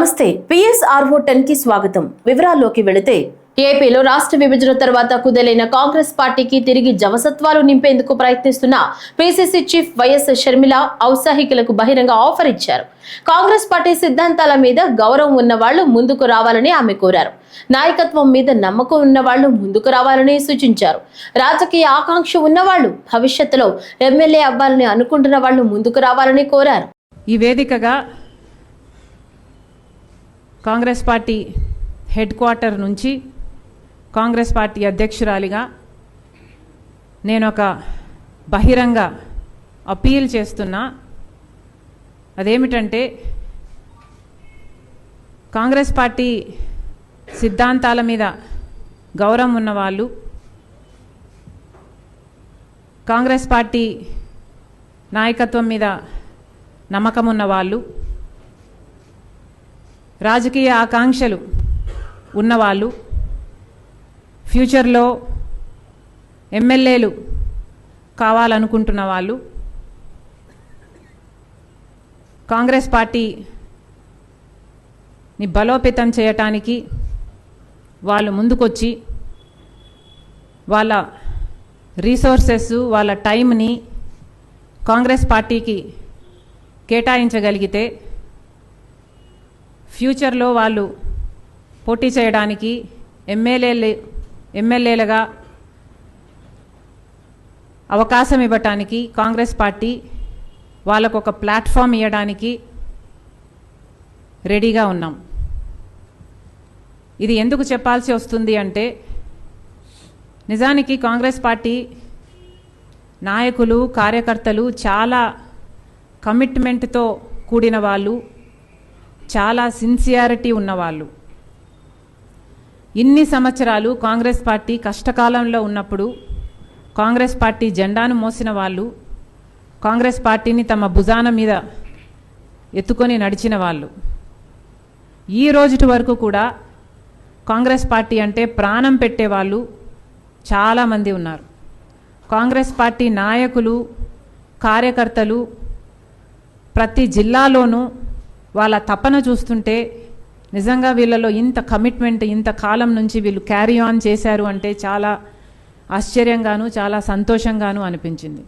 నమస్తే పిఎస్ఆర్ఓ 10 కి స్వాగతం. వివరాల్లోకి వెళితే ఏపీలో రాష్ట్ర విభజన తర్వాత కుదేలైన కాంగ్రెస్ పార్టీకి తిరిగి జవసత్వాలు నింపేందుకు ప్రయత్నిస్తున్న పిసిసి చీఫ్ వైఎస్ షర్మిల ఔత్సాహికులకు బహిరంగ ఆఫర్ ఇచ్చారు. కాంగ్రెస్ పార్టీ సిద్ధాంతాల మీద గౌరవం ఉన్న వాళ్లు ముందుకు రావాలని ఆమె కోరారు. నాయకత్వం మీద నమ్మకం ఉన్న వాళ్లు ముందుకు రావాలని సూచించారు. రాజకీయ ఆకాంక్ష ఉన్నవాళ్లు, భవిష్యత్తులో ఎమ్మెల్యే అవ్వాలని అనుకుంటున్న వాళ్లు ముందుకు రావాలని కోరారు. ఈ వేదికగా కాంగ్రెస్ పార్టీ హెడ్ క్వార్టర్ నుంచి కాంగ్రెస్ పార్టీ అధ్యక్షురాలిగా నేను ఒక బహిరంగ అపీల్ చేస్తున్నా. అదేమిటంటే, కాంగ్రెస్ పార్టీ సిద్ధాంతాల మీద గౌరవం ఉన్నవాళ్ళు, కాంగ్రెస్ పార్టీ నాయకత్వం మీద నమ్మకం ఉన్నవాళ్ళు, రాజకీయ ఆకాంక్షలు ఉన్నవాళ్ళు, ఫ్యూచర్లో ఎమ్మెల్యేలు కావాలనుకుంటున్న వాళ్ళు, కాంగ్రెస్ పార్టీని బలోపేతం చేయటానికి వాళ్ళు ముందుకొచ్చి వాళ్ళ రీసోర్సెస్, వాళ్ళ టైంని కాంగ్రెస్ పార్టీకి కేటాయించగలిగితే ఫ్యూచర్లో వాళ్ళు పోటీ చేయడానికి ఎమ్మెల్యేలుగా అవకాశం ఇవ్వటానికి కాంగ్రెస్ పార్టీ వాళ్ళకు ఒక ప్లాట్ఫామ్ ఇవ్వడానికి రెడీగా ఉన్నాం. ఇది ఎందుకు చెప్పాల్సి వస్తుంది అంటే, నిజానికి కాంగ్రెస్ పార్టీ నాయకులు, కార్యకర్తలు చాలా కమిట్మెంట్తో కూడిన వాళ్ళు, చాలా సిన్సియారిటీ ఉన్నవాళ్ళు. ఇన్ని సంవత్సరాలు కాంగ్రెస్ పార్టీ కష్టకాలంలో ఉన్నప్పుడు కాంగ్రెస్ పార్టీ జెండాను మోసిన వాళ్ళు, కాంగ్రెస్ పార్టీని తమ భుజాన మీద ఎత్తుకొని నడిచిన వాళ్ళు. ఈ రోజుటి వరకు కూడా కాంగ్రెస్ పార్టీ అంటే ప్రాణం పెట్టేవాళ్ళు చాలామంది ఉన్నారు. కాంగ్రెస్ పార్టీ నాయకులు, కార్యకర్తలు ప్రతి జిల్లాలోనూ వాళ్ళ తపన చూస్తుంటే నిజంగా వీళ్ళలో ఇంత కమిట్మెంట్, ఇంత కాలం నుంచి వీళ్ళు క్యారీ ఆన్ చేశారు అంటే చాలా ఆశ్చర్యంగాను చాలా సంతోషంగాను అనిపించింది.